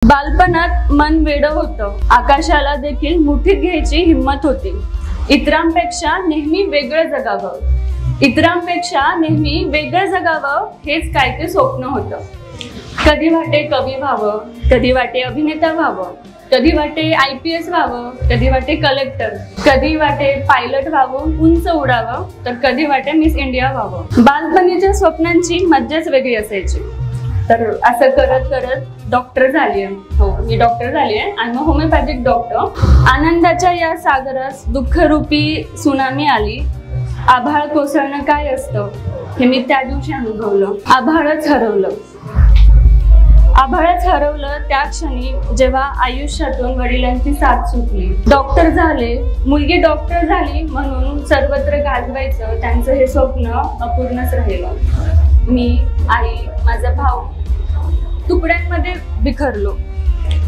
बालपणात मन वेडं होतं, आकाशाला देखील मुठीत घ्यायची हिम्मत होती. इतरांपेक्षा नेहमी वेगळं जगावं, इतरांपेक्षा नेहमी वेगळं जगावं हेच काय ते स्वप्न होतं. कधी वाटे कवी व्हावं, कधी वाटे अभिनेता व्हावं, कधी वाटे IPS व्हावं, कधी वाटे कलेक्टर, कधी वाटे पायलट व्हावं, उंच उडावं, तर कधी वाटे मिस इंडिया व्हावं. बालपणीच्या स्वप्नांची मज्जाच वेगळी असायची. तर असं करत करत डॉक्टर झाली आहे. हो, मी डॉक्टर झाली आहे आणि मग होमिओपॅथिक डॉक्टर. आनंदाच्या या सागरास दुःखरूपी सुनामी आली. आभाळ कोसळणं काय असतं हे मी त्या दिवशी अनुभवलं. आभाळच हरवलं त्या क्षणी जेव्हा आयुष्यातून वडिलांची साथ सुटली. डॉक्टर झाले, मुलगी डॉक्टर झाली म्हणून सर्वत्र गाजवायचं त्यांचं हे स्वप्न अपूर्णच राहिलं. मी, आई, माझा भाऊ तुकड्यांमध्ये बिखरलो.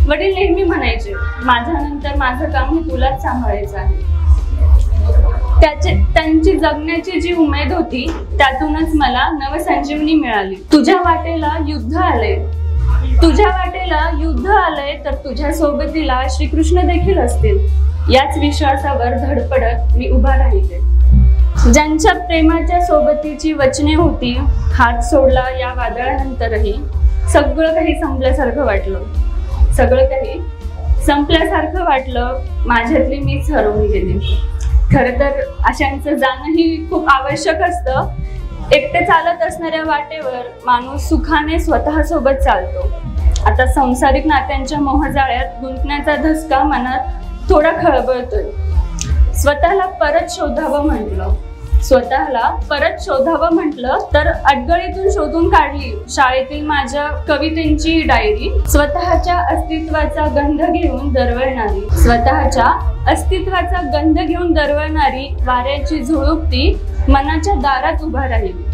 वडील नेहमी म्हणायचे, माझ्यानंतर माझं काम हे तुलाच सांभाळायचं आहे. त्यांची जगण्याची जी उमेद होती त्यातूनच मला नवसंजीवनी मिळाली. तुझ्या वाटेला युद्ध आलंय तर तुझ्या सोबतीला श्रीकृष्ण देखील असतील. याच विश्वासावर धडपडत मी उभा राहिले. ज्यांच्या प्रेमाच्या सोबतीची वचने होती, हात सोडला या वादळानंतरही सगळं काही संपल्यासारखं वाटलं. माझ्यातली मीच हरवून गेली. खरं तर अशांचं जाणंही खूप आवश्यक असतं. एकटे चालत असणाऱ्या वाटेवर माणूस सुखाने स्वतःसोबत चालतो. आता सांसारिक नात्यांच्या मोहजाळ्यात गुंतण्याचा धसका मनात थोडा खळबळतोय. स्वतःला परत शोधावं म्हटलं तर अडगळीतून शोधून काढली शाळेतील माझ्या कवितेंची डायरी. स्वतःच्या अस्तित्वाचा गंध घेऊन दरवळणारी वाऱ्याची झुळुकती मनाच्या दारात उभा राहिली.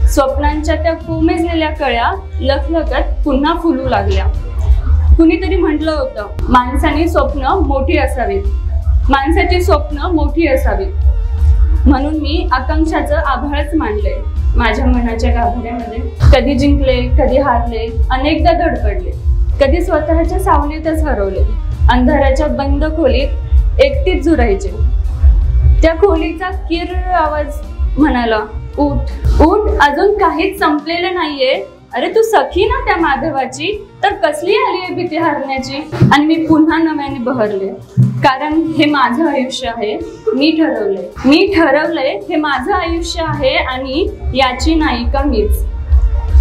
स्वप्नांच्या त्या कोमेजलेल्या कळ्या लखलखत पुन्हा फुलू लागल्या. कुणीतरी म्हटलं होतं, माणसाची स्वप्न मोठी असावीत. म्हणून मी आकांक्षाचं आभाळच मांडले माझ्या मनाच्या गाभाऱ्यामध्ये. कधी जिंकले, कधी हारले, अनेकदा धडपडले, कधी स्वतःच्या सावलीतच हरवले. अंधाराच्या बंद खोलीत एकटीच झुरायचे. त्या खोलीचा किर्र आवाज म्हणाला, उठ उठ, अजून काहीच संपलेलं नाहीये. अरे तू सखी ना त्या माधवाची, तर कसली आली आहे भीती हारण्याची. आणि मी पुन्हा नव्याने बहरले. कारण हे माझं आयुष्य आहे. मी ठरवलंय हे माझं आयुष्य आहे आणि याची नायिका मीच.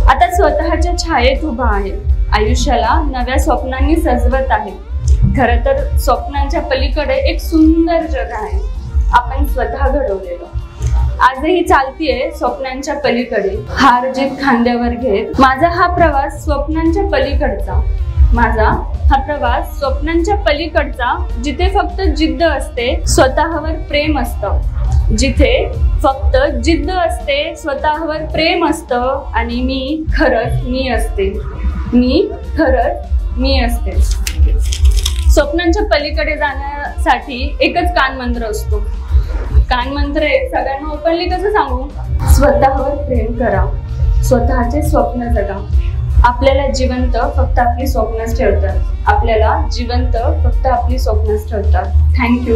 आता स्वतःच्या छायेत उभा आहे. आयुष्याला नव्या स्वप्नांनी सजवत आहे. खरं तर स्वप्नांच्या पलीकडे एक सुंदर जग आहे, आपण स्वतः घडवलेलं. आजही चालतीये स्वप्नांच्या पलीकडे, हार जीत खांद्यावर घेत. माझा हा प्रवास स्वप्नांच्या पलीकडचा, जिथे फक्त जिद्द असते, स्वतःवर प्रेम असतं. आणि मी खरंच मी असते. स्वप्नांच्या पलीकडे जाण्यासाठी एकच कानमंत्र असतो. कानमंत्र एक सगळ्यांना ओपनली कसं सांगू? स्वतःवर प्रेम करा, स्वतःचे स्वप्न जगा. आपल्याला जिवंत फक्त आपली स्वप्नच ठेवतात. थँक्यू.